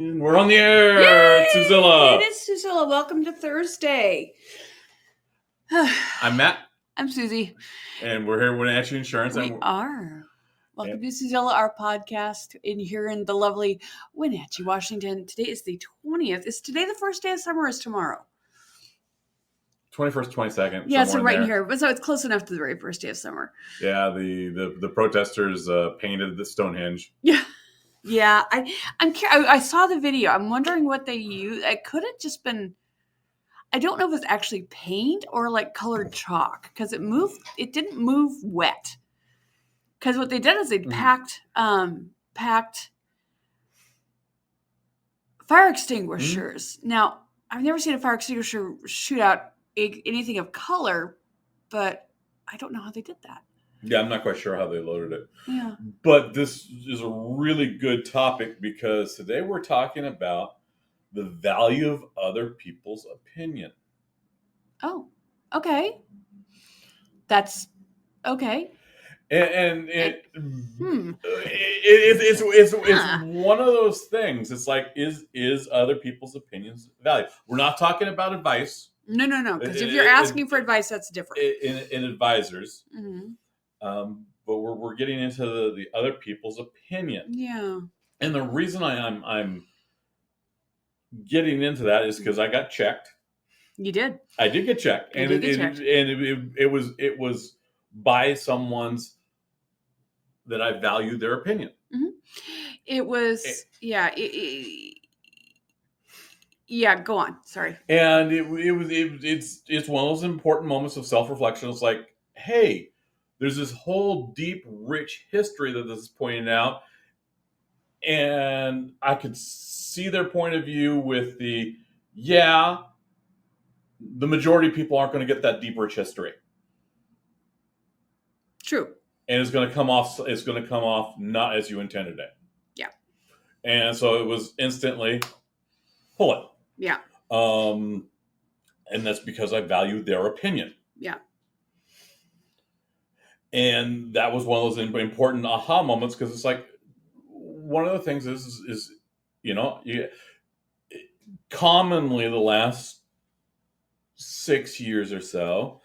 We're on the air, Suzilla. It is Suzilla. Welcome to Thursday. I'm Matt. I'm Suzie. And we're here with Wenatchee Insurance. We are. Welcome to Suzilla, our podcast here in the lovely Wenatchee, Washington. Today is the 20th. Is today the first day of summer or is tomorrow? 21st, 22nd. Yeah, so right in here. So it's close enough to the very first day of summer. Yeah, the protesters painted the Stonehenge. Yeah, I saw the video. I'm wondering what they used. It could have just been, I don't know if it's actually paint or like colored chalk because it didn't move wet. Because what they did is they packed fire extinguishers. Now, I've never seen a fire extinguisher shoot out anything of color, but I don't know how they did that. Yeah, I'm not quite sure how they loaded it. Yeah. But this is a really good topic because today we're talking about the value of other people's opinion. Oh, okay. That's okay. And it's one of those things. It's like, is other people's opinions valued? We're not talking about advice. No. Because if you're asking for advice, that's different. In advisors. Mm-hmm. But we're getting into the other people's opinion. Yeah. And the reason I'm getting into that is because I got checked. You did. I did get checked, and it was by someone's that I value their opinion. Mm-hmm. It was yeah. Go on. Sorry. And it's one of those important moments of self-reflection. It's like, hey, there's this whole deep, rich history that this is pointing out. And I could see their point of view with the majority of people aren't going to get that deep, rich history. True. And it's going to come off not as you intended it. Yeah. And so it was instantly pull it. Yeah. And that's because I value their opinion. Yeah. And that was one of those important aha moments because it's like one of the things is commonly the last 6 years or so,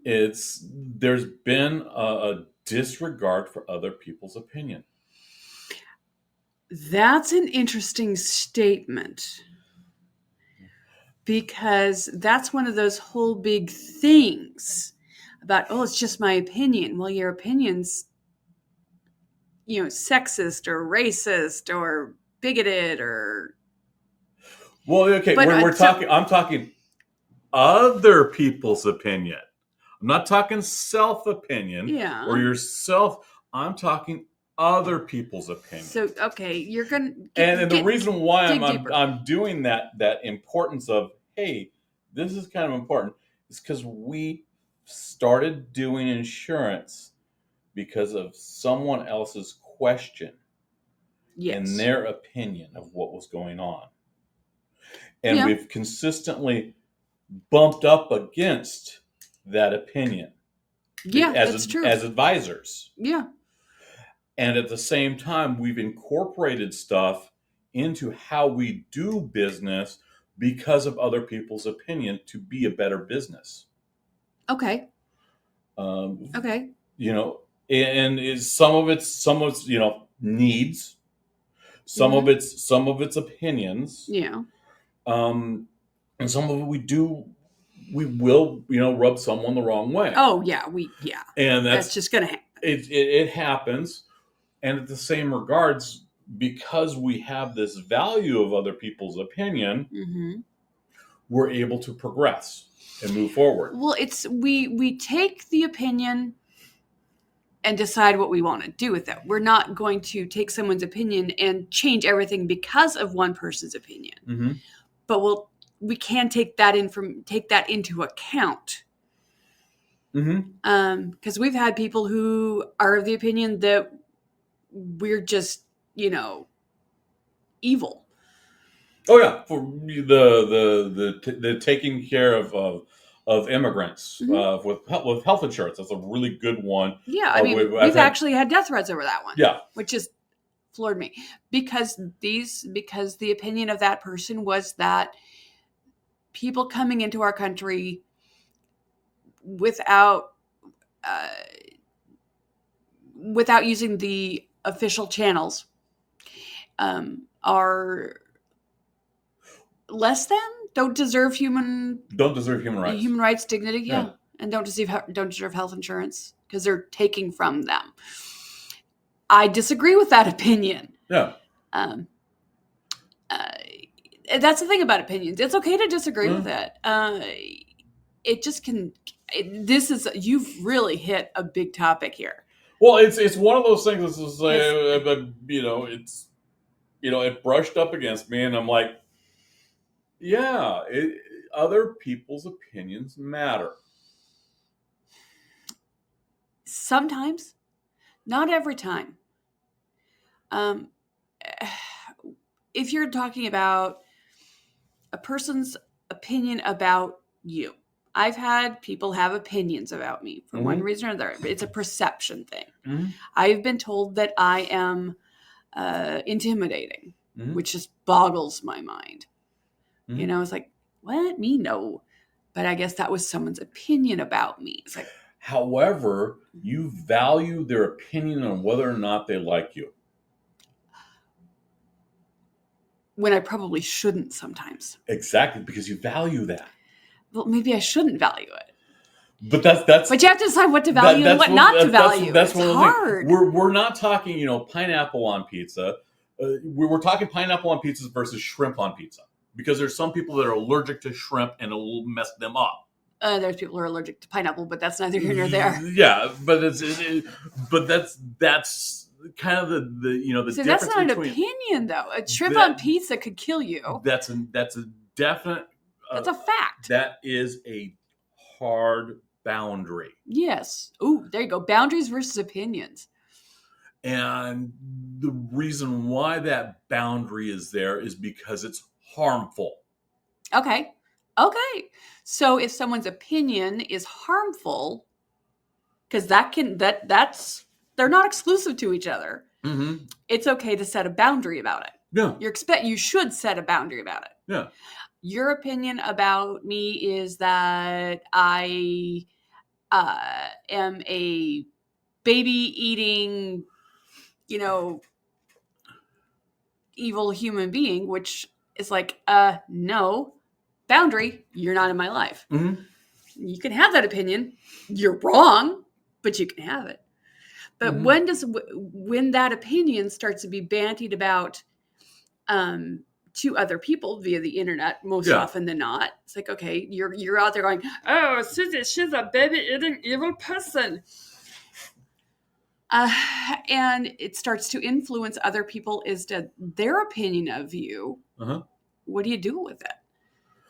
there's been a disregard for other people's opinion. That's an interesting statement because that's one of those whole big things about, it's just my opinion. Well, your opinion's, sexist or racist or bigoted or. Well, okay, I'm talking other people's opinion. I'm not talking self-opinion or yourself. I'm talking other people's opinion. So, okay, you're going to... And the reason why I'm doing that importance of, hey, this is kind of important, is because we started doing insurance because of someone else's question and their opinion of what was going on. And we've consistently bumped up against that opinion. Yeah, that's true. As advisors. Yeah. And at the same time, we've incorporated stuff into how we do business because of other people's opinion to be a better business. Okay. Okay. And is some of it's needs, some of it's opinions. Yeah. And some of it we will rub someone the wrong way. Oh yeah, and that's just gonna happen. It happens, and at the same regards, because we have this value of other people's opinion, we're able to progress and move forward. Well, it's we take the opinion and decide what we want to do with it. We're not going to take someone's opinion and change everything because of one person's opinion. But we can take that into account. Because we've had people who are of the opinion that we're just, evil. Oh yeah, for the taking care of immigrants with health insurance. That's a really good one. Yeah, I mean, we've actually had death threats over that one. Yeah, which is floored me because the opinion of that person was that people coming into our country without using the official channels are less than, don't deserve human rights, dignity, yeah. And don't deserve health insurance because they're taking from them. I disagree with that opinion. Yeah. That's the thing about opinions. It's okay to disagree with it. It just can. You've really hit a big topic here. Well, it's one of those things. This is it brushed up against me, and I'm like, yeah, other people's opinions matter. Sometimes, not every time. If you're talking about a person's opinion about you, I've had people have opinions about me for one reason or another. It's a perception thing. Mm-hmm. I've been told that I am intimidating, which just boggles my mind. Mm-hmm. It's like, what? Me? No. But I guess that was someone's opinion about me. It's like, however, you value their opinion on whether or not they like you. When I probably shouldn't sometimes. Exactly, because you value that. Well, maybe I shouldn't value it. But that's. But you have to decide what to value and what not to value. That's hard. We're not talking, pineapple on pizza. We're talking pineapple on pizzas versus shrimp on pizza, because there's some people that are allergic to shrimp and it'll mess them up. There's people who are allergic to pineapple, but that's neither here nor there. Yeah, but that's kind of the difference. That's not an opinion, though. A shrimp on pizza could kill you. That's a definite. That's a fact. That is a hard boundary. Yes. Ooh, there you go. Boundaries versus opinions. And the reason why that boundary is there is because it's harmful. Okay. So if someone's opinion is harmful, because they're not exclusive to each other. Mm-hmm. It's okay to set a boundary about it. Yeah. You should set a boundary about it. Yeah. Your opinion about me is that I am a baby-eating, evil human being, which is like, no, boundary, you're not in my life. Mm-hmm. You can have that opinion. You're wrong, but you can have it. But when that opinion starts to be bandied about to other people via the internet, most often than not, it's like, okay, you're out there going, oh, Suzie, she's a baby-eating evil person. And it starts to influence other people as to their opinion of you. Uh-huh. What do you do with it?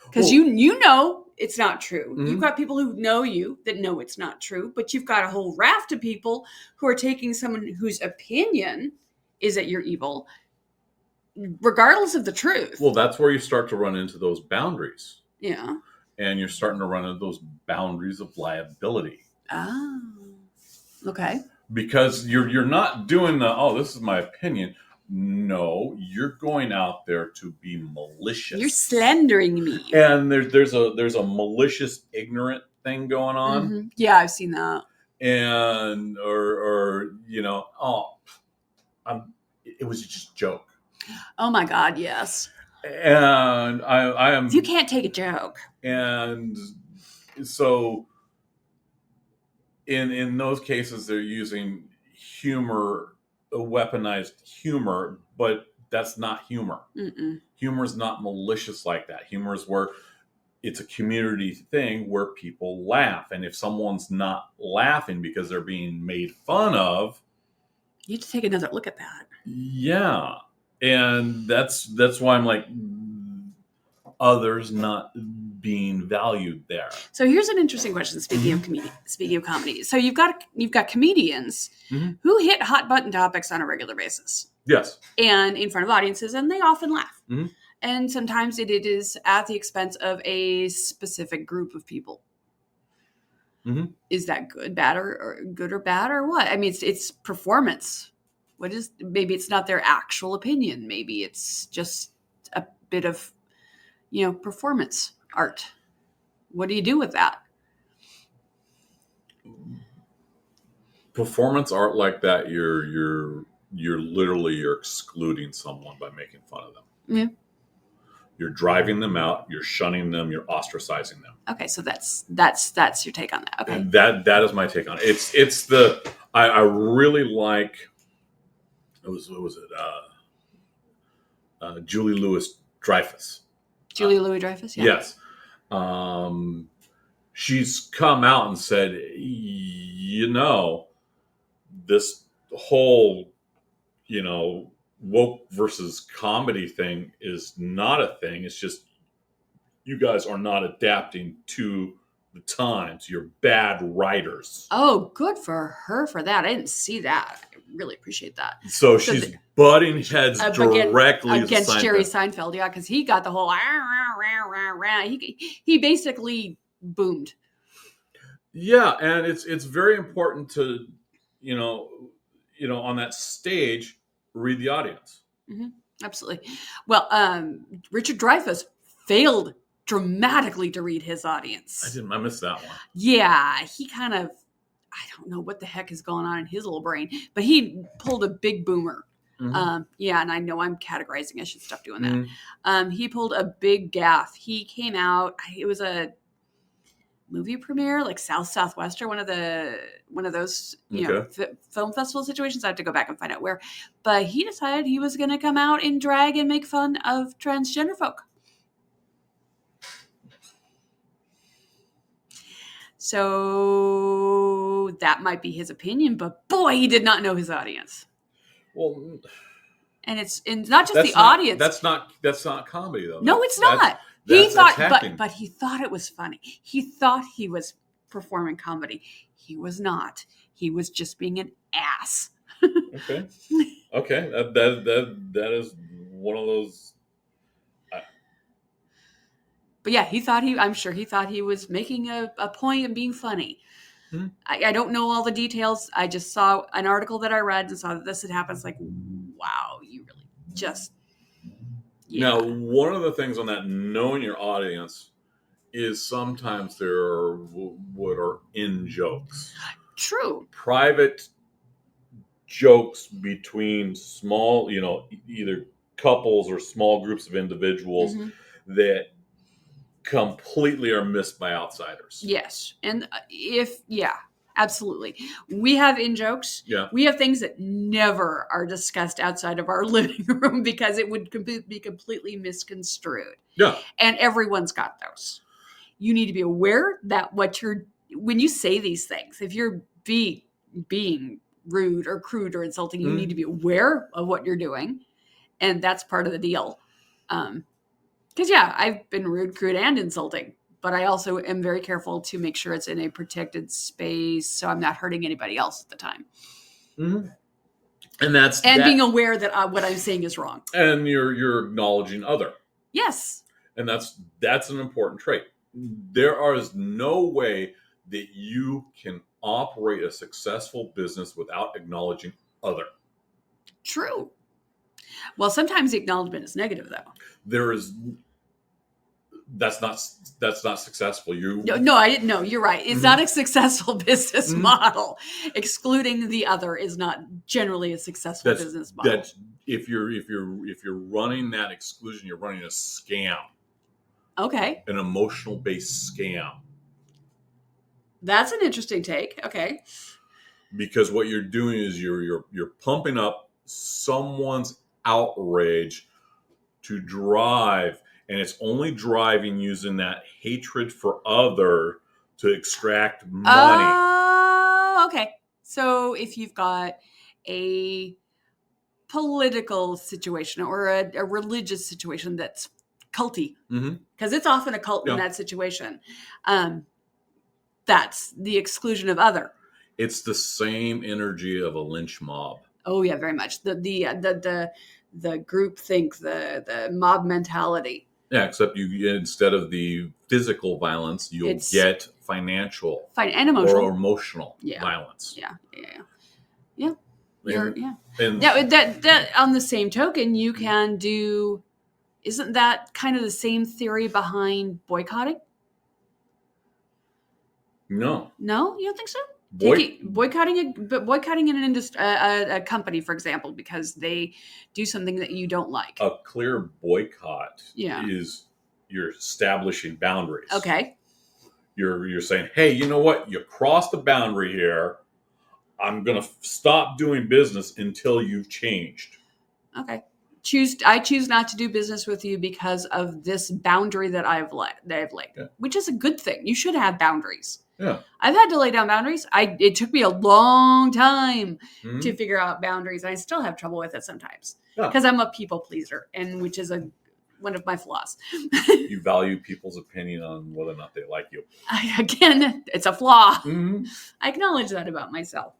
Because you know it's not true. Mm-hmm. You've got people who know you that know it's not true, but you've got a whole raft of people who are taking someone whose opinion is that you're evil, regardless of the truth. Well, that's where you start to run into those boundaries. Yeah. And you're starting to run into those boundaries of liability. Oh, okay. Because you're not doing this is my opinion. No, you're going out there to be malicious. You're slandering me. And there's a malicious, ignorant thing going on. Mm-hmm. Yeah, I've seen that. And it was just a joke. Oh my God, yes. And I am. You can't take a joke. And so, in those cases, they're using humor. Weaponized humor, but that's not humor. Mm-mm. Humor is not malicious like that. Humor is where it's a community thing where people laugh, and if someone's not laughing because they're being made fun of, you have to take another look at that. Yeah, and that's why I'm like, others not being valued there. So here's an interesting question. Speaking of comedy, so you've got comedians who hit hot button topics on a regular basis. Yes, and in front of audiences, and they often laugh. Mm-hmm. And sometimes it is at the expense of a specific group of people. Mm-hmm. Is that good, bad, or good or bad, or what? I mean, it's performance. Maybe it's not their actual opinion. Maybe it's just a bit of, performance art. What do you do with that? Performance art like that, you're excluding someone by making fun of them. Yeah. You're driving them out. You're shunning them. You're ostracizing them. Okay, so that's your take on that. Okay, and that is my take on it. I really like. What was it? Julie Louis-Dreyfus. Julia Louis-Dreyfus. Yeah. Yes. She's come out and said, this whole, woke versus comedy thing is not a thing. It's just you guys are not adapting to the times. You're bad writers. Oh, good for her for that. I didn't see that. I really appreciate that. So she's butting heads directly against Jerry Seinfeld. Yeah, because he got the whole he basically boomed. Yeah, and it's very important to, on that stage, read the audience. Mm-hmm. Absolutely. Well, Richard Dreyfuss failed dramatically to read his audience. I missed that one. Yeah, he kind of, I don't know what the heck is going on in his little brain, but he pulled a big boomer. Mm-hmm. Yeah, and I know I'm categorizing. I should stop doing that. Mm-hmm. He pulled a big gaffe. He came out. It was a movie premiere, like Southwestern, one of those film festival situations. I have to go back and find out where. But he decided he was going to come out in drag and make fun of transgender folk. So that might be his opinion, but boy, he did not know his audience. Well, and it's not just the audience. That's not comedy though. No, it's not. He thought, but he thought it was funny. He thought he was performing comedy. He was not. He was just being an ass. Okay. That is one of those. But yeah, I'm sure he thought he was making a point and being funny. Hmm. I don't know all the details. I just saw an article that I read and saw that this had happened. It's like, wow, you really just. Yeah. Now, one of the things on that knowing your audience is sometimes there are what are in jokes. True. Private jokes between small, either couples or small groups of individuals that completely are missed by outsiders. Yes. And absolutely. We have in-jokes. Yeah. We have things that never are discussed outside of our living room because it would be completely misconstrued. Yeah. And everyone's got those. You need to be aware that when you say these things, if you're being rude or crude or insulting, you need to be aware of what you're doing. And that's part of the deal. Because, I've been rude, crude, and insulting. But I also am very careful to make sure it's in a protected space so I'm not hurting anybody else at the time. Mm-hmm. And being aware that what I'm saying is wrong. And you're acknowledging other. Yes. And that's an important trait. There is no way that you can operate a successful business without acknowledging other. True. Well, sometimes the acknowledgement is negative, though. That's not successful. No, I didn't know. You're right. It's not a successful business model. Excluding the other is not generally a successful business model. That's if you're running that exclusion, you're running a scam. Okay. An emotional based scam. That's an interesting take. Okay. Because what you're doing is you're pumping up someone's outrage to drive. And it's only driving using that hatred for other to extract money. Oh, okay. So if you've got a political situation or a religious situation that's culty, because it's often a cult in that situation, that's the exclusion of other. It's the same energy of a lynch mob. Oh yeah, very much. The group think, the mob mentality. Yeah, except you instead of the physical violence, you'll get financial and emotional or emotional violence. Yeah. That on the same token, you can do. Isn't that kind of the same theory behind boycotting? No, you don't think so? Boycotting an industry, a company, for example, because they do something that you don't like. A clear boycott is you're establishing boundaries. Okay. You're saying, hey, you know what? You crossed the boundary here. I'm going to stop doing business until you've changed. Okay. I choose not to do business with you because of this boundary that I've laid, which is a good thing. You should have boundaries. Yeah. I've had to lay down boundaries. It took me a long time to figure out boundaries. I still have trouble with it sometimes because I'm a people pleaser, and which is one of my flaws. You value people's opinion on whether or not they like you. Again, it's a flaw. Mm-hmm. I acknowledge that about myself.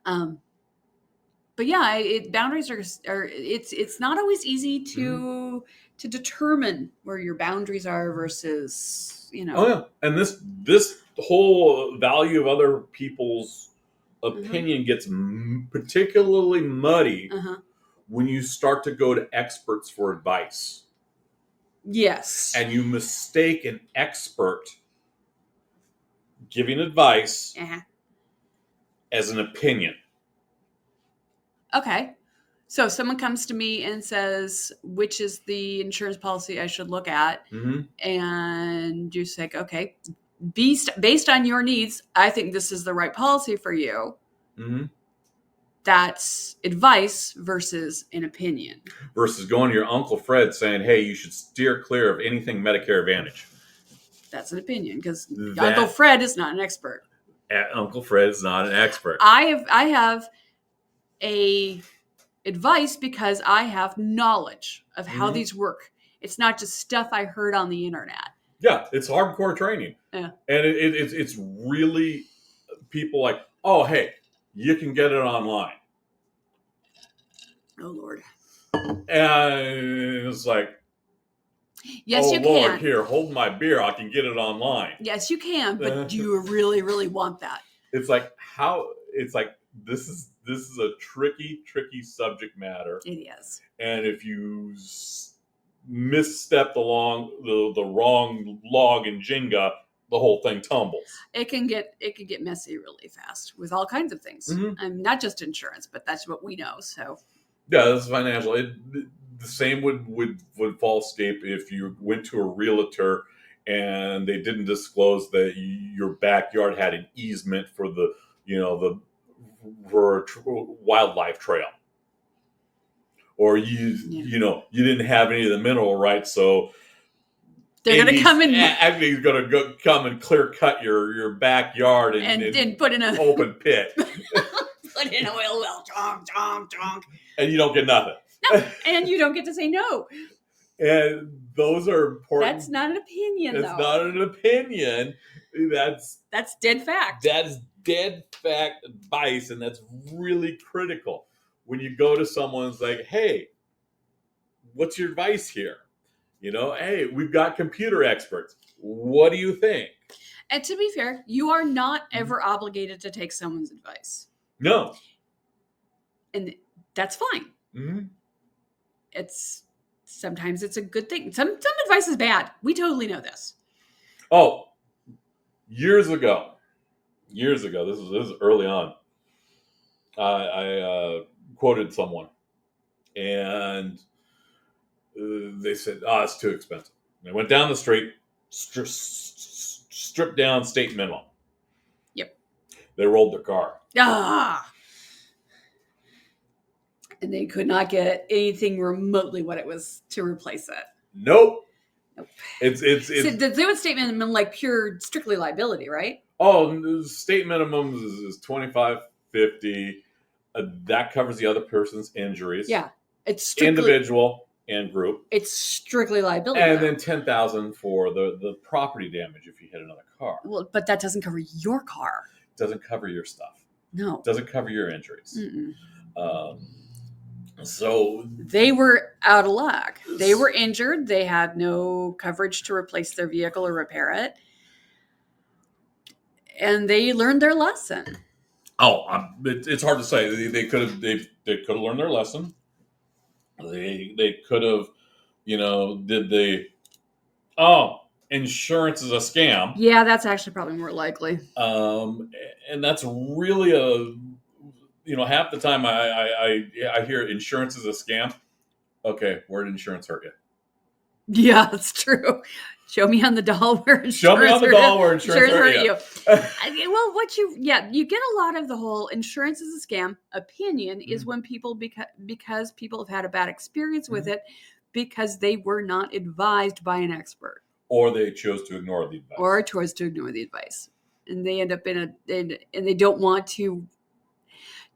But yeah, boundaries are it's not always easy to determine where your boundaries are versus, Oh yeah, and this whole value of other people's opinion gets particularly muddy when you start to go to experts for advice. Yes. And you mistake an expert giving advice as an opinion. Okay. So if someone comes to me and says, which is the insurance policy I should look at? And you're like, okay, based on your needs, I think this is the right policy for you. That's advice versus an opinion. Versus going to your Uncle Fred saying, hey, you should steer clear of anything Medicare Advantage. That's an opinion because Uncle Fred is not an expert. Uncle Fred is not an expert. I have a advice because I have knowledge of how these work. It's not just stuff I heard on the internet. Yeah, it's hardcore training. Yeah. And it's really people like, oh, hey, you can get it online. Oh, Lord. And it's like, yes, you Lord, can. Here, hold my beer. I can get it online. Yes, you can, but do you really, really want that? It's like this is a tricky subject matter. It is. And if you misstep along the wrong log in Jenga, the whole thing tumbles. It can get messy really fast with all kinds of things. Not just insurance, but that's what we know. So yeah, that's financial. The same would fall scape if you went to a realtor and they didn't disclose that your backyard had an easement for the wildlife trail, or you didn't have any of the mineral rights, so they're going to come in. He's going to come and clear cut your backyard and put in an open pit. Put in an oil well, chonk. And you don't get nothing. No, and you don't get to say no. And those are important. That's not an opinion, It's not an opinion. That's dead fact. That is dead fact advice, and that's really critical. When you go to someone and like, hey, what's your advice here? Hey, we've got computer experts. What do you think? And to be fair, you are not ever obligated to take someone's advice. No. And that's fine. Sometimes it's a good thing. Some advice is bad. We totally know this. Oh, years ago, this is early on. I quoted someone, and they said, it's too expensive. And I went down the street, stripped down state minimum. Yep. They rolled their car. And they could not get anything remotely what it was to replace it. Nope. It's so they would state minimum like pure strictly liability, right? Oh, state minimum is $25.50. That covers the other person's injuries. Yeah, it's strictly individual and group. It's strictly liability, and then $10,000 for the property damage if you hit another car. Well, but that doesn't cover your car. It doesn't cover your stuff. No, it doesn't cover your injuries. So they were out of luck. They were injured. They had no coverage to replace their vehicle or repair it. And they learned their lesson. It's hard to say. They could have learned their lesson. They could have, did they? Oh, insurance is a scam. Yeah, that's actually probably more likely. And that's really half the time I hear insurance is a scam. Okay, where did insurance hurt you? Yeah, that's true. Show me on the doll where insurance hurt you. You get a lot of the whole insurance is a scam opinion is when people, because people have had a bad experience with it because they were not advised by an expert. Or they chose to ignore the advice. And they end up and they don't want to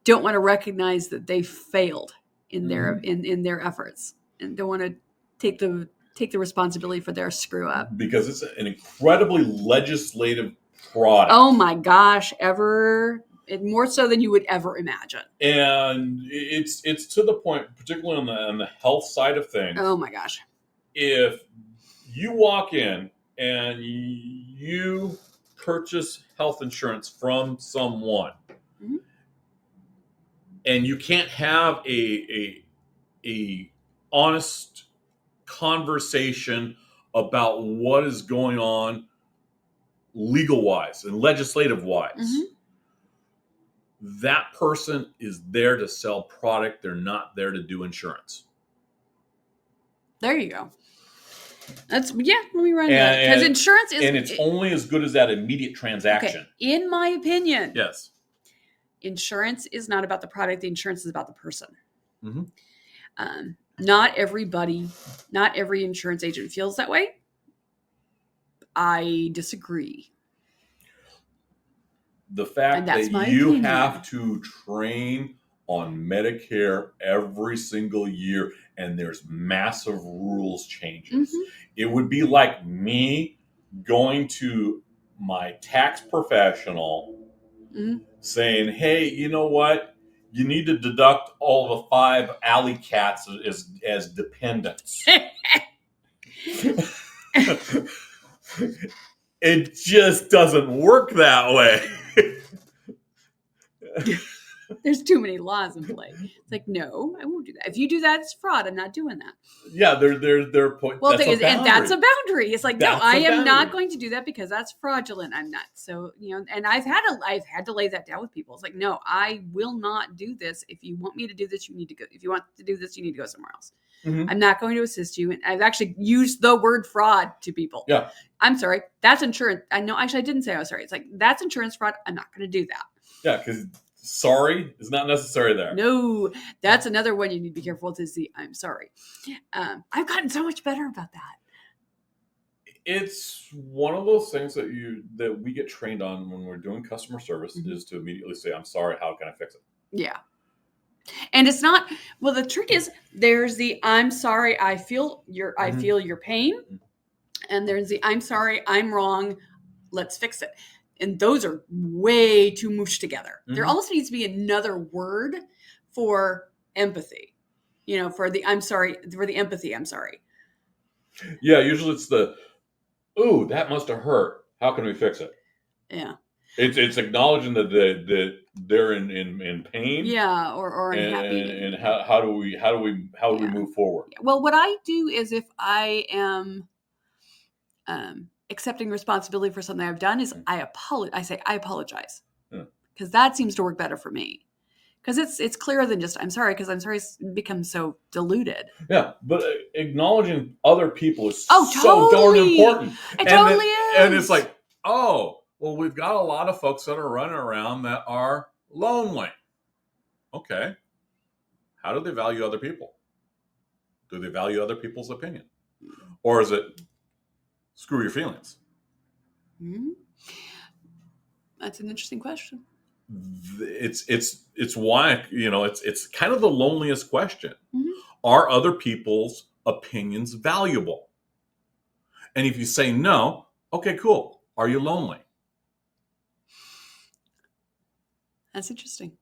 recognize that they failed in their in their efforts, and don't want to take the responsibility for their screw up. Because it's an incredibly legislative product. Oh my gosh, more so than you would ever imagine. And it's to the point, particularly on the health side of things. Oh my gosh. If you walk in and you purchase health insurance from someone, and you can't have a honest conversation about what is going on legal wise and legislative wise, that person is there to sell product. They're not there to do insurance. There you go. Let me run that. Because insurance is... And it's only as good as that immediate transaction. Okay. In my opinion. Yes. Insurance is not about the product. The insurance is about the person. Not every insurance agent feels that way. I disagree. The fact that you have to train on Medicare every single year and there's massive rules changes. It would be like me going to my tax professional saying, hey, you know what? You need to deduct all the 5 alley cats as dependents. It just doesn't work that way. There's too many laws in play. It's like, no, I won't do that. If you do that, it's fraud. I'm not doing that. Yeah, they're point. Well, and that's a boundary. It's like, no, I am not going to do that because that's fraudulent. I'm not. So, and I've had to lay that down with people. It's like, no, I will not do this. If you want me to do this, you need to go. If you want to do this, you need to go somewhere else. I'm not going to assist you. And I've actually used the word fraud to people. Yeah. I'm sorry. That's insurance. I know. Actually, I didn't say I was sorry. It's like, that's insurance fraud. I'm not going to do that. Yeah, because sorry is not necessary there. No, that's another one you need to be careful with is the I'm sorry. I've gotten so much better about that. It's one of those things that we get trained on when we're doing customer service is to immediately say, I'm sorry, how can I fix it? Yeah. And it's not, well, the trick is there's the I'm sorry, I feel your pain. And there's the I'm sorry, I'm wrong, let's fix it. And those are way too mooshed together. There almost needs to be another word for empathy. For the I'm sorry, for the empathy, I'm sorry. Yeah, usually it's the, ooh, that must have hurt. How can we fix it? Yeah. It's acknowledging that they're in pain. Yeah, or unhappy. And how do we move forward? Well, what I do is if I am accepting responsibility for something I've done is I say I apologize, because that seems to work better for me, because it's clearer than just I'm sorry, because I'm sorry becomes so diluted. Yeah, but acknowledging other people is so darn important. It totally is. And it's like, oh, well, we've got a lot of folks that are running around that are lonely. Okay, how do they value other people? Do they value other people's opinion, or is it screw your feelings? That's an interesting question. It's why it's kind of the loneliest question. Are other people's opinions valuable? And if you say no, okay, cool. Are you lonely? That's interesting.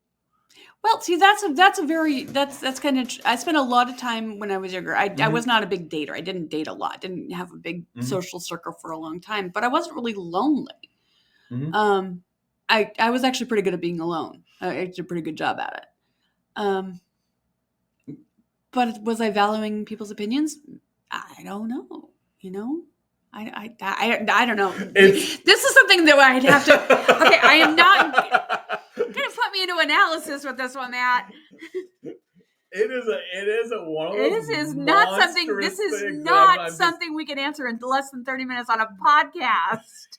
Well, see, that's kind of. I spent a lot of time when I was younger. I was not a big dater. I didn't date a lot. Didn't have a big social circle for a long time. But I wasn't really lonely. I was actually pretty good at being alone. I did a pretty good job at it. But was I valuing people's opinions? I don't know. I don't know. This is something that I'd have to. Okay, I am not going to put me into analysis with this one, Matt. It is one of those. This is not something. This is not something we can answer in less than 30 minutes on a podcast.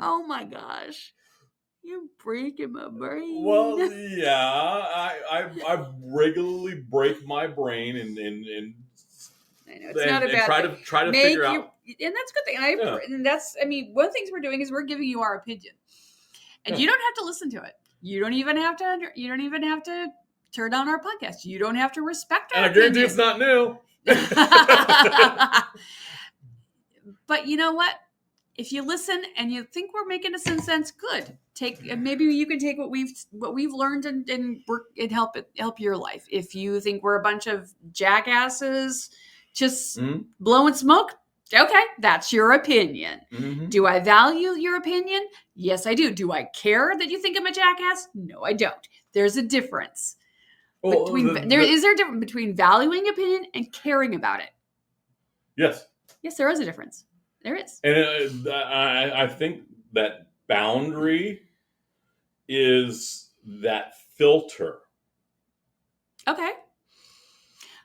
Oh my gosh. You're breaking my brain. Well, yeah, I regularly break my brain and I know it's not a bad thing. try to figure out, and that's a good thing. And that's, I mean, one of the things we're doing is we're giving you our opinion, and you don't have to listen to it. You don't even have to turn on our podcast. You don't have to respect our opinion. And I guarantee it's not new. But you know what? If you listen and you think we're making some sense, good. Maybe you can take what we've learned and work and help your life. If you think we're a bunch of jackasses just blowing smoke, okay, that's your opinion. Mm-hmm. Do I value your opinion? Yes, I do. Do I care that you think I'm a jackass? No, I don't. There's a difference. Well, is there a difference between valuing opinion and caring about it? Yes. Yes, there is a difference. There is. And I think that boundary is that filter. Okay.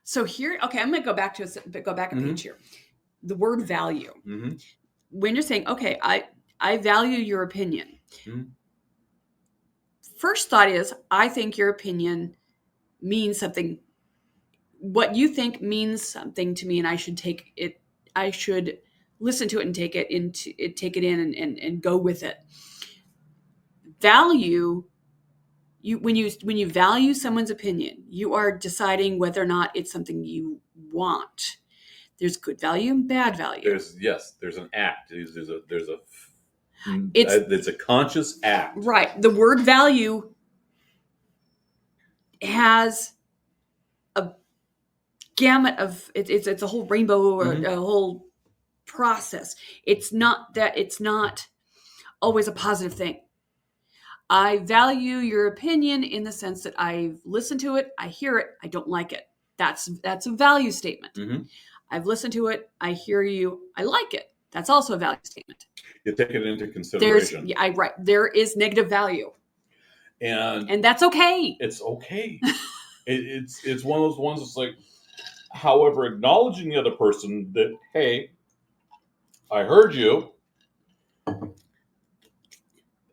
So here, I'm going to go back a page here. The word value. Mm-hmm. When you're saying, okay, I value your opinion. Mm-hmm. First thought is, I think your opinion means something. What you think means something to me, and I should take it. I should listen to it and take it in and go with it. Value. When you value someone's opinion, you are deciding whether or not it's something you want. There's good value and bad value. There's an act. It's a conscious act. Right. The word value has a gamut of it's a whole rainbow or a whole process. It's not always a positive thing. I value your opinion in the sense that I've listened to it, I hear it, I don't like it. That's a value statement. Mm-hmm. I've listened to it, I hear you, I like it. That's also a value statement. You take it into consideration. There is negative value. And that's okay. It's okay. It's one of those ones that's like, however, acknowledging the other person that, hey, I heard you.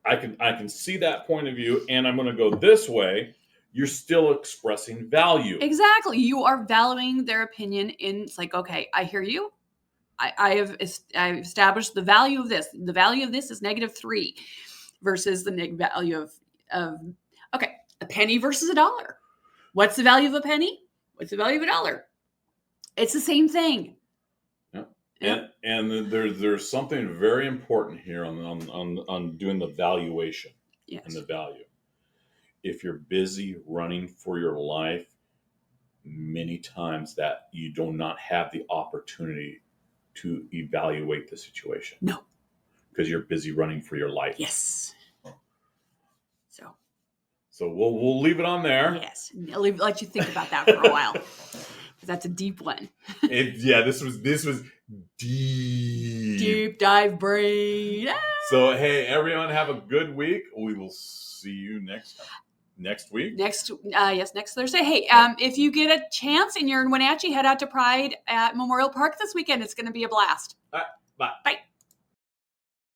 I can see that point of view, and I'm going to go this way. You're still expressing value. Exactly. You are valuing their opinion. It's like, okay, I hear you. I've established the value of this. The value of this is -3 versus the negative value of a penny versus $1. What's the value of a penny? What's the value of $1? It's the same thing. Yeah. And there's something very important here on doing the valuation. Yes. And the value. If you're busy running for your life, many times that you do not have the opportunity to evaluate the situation. No. Because you're busy running for your life. Yes. So we'll leave it on there. Yes. I'll let you think about that for a while. That's a deep one. This was deep. Deep dive brain. Ah! So, hey, everyone, have a good week. We will see you next week. Next Thursday. Hey, if you get a chance and you're in Wenatchee, head out to Pride at Memorial Park this weekend. It's going to be a blast.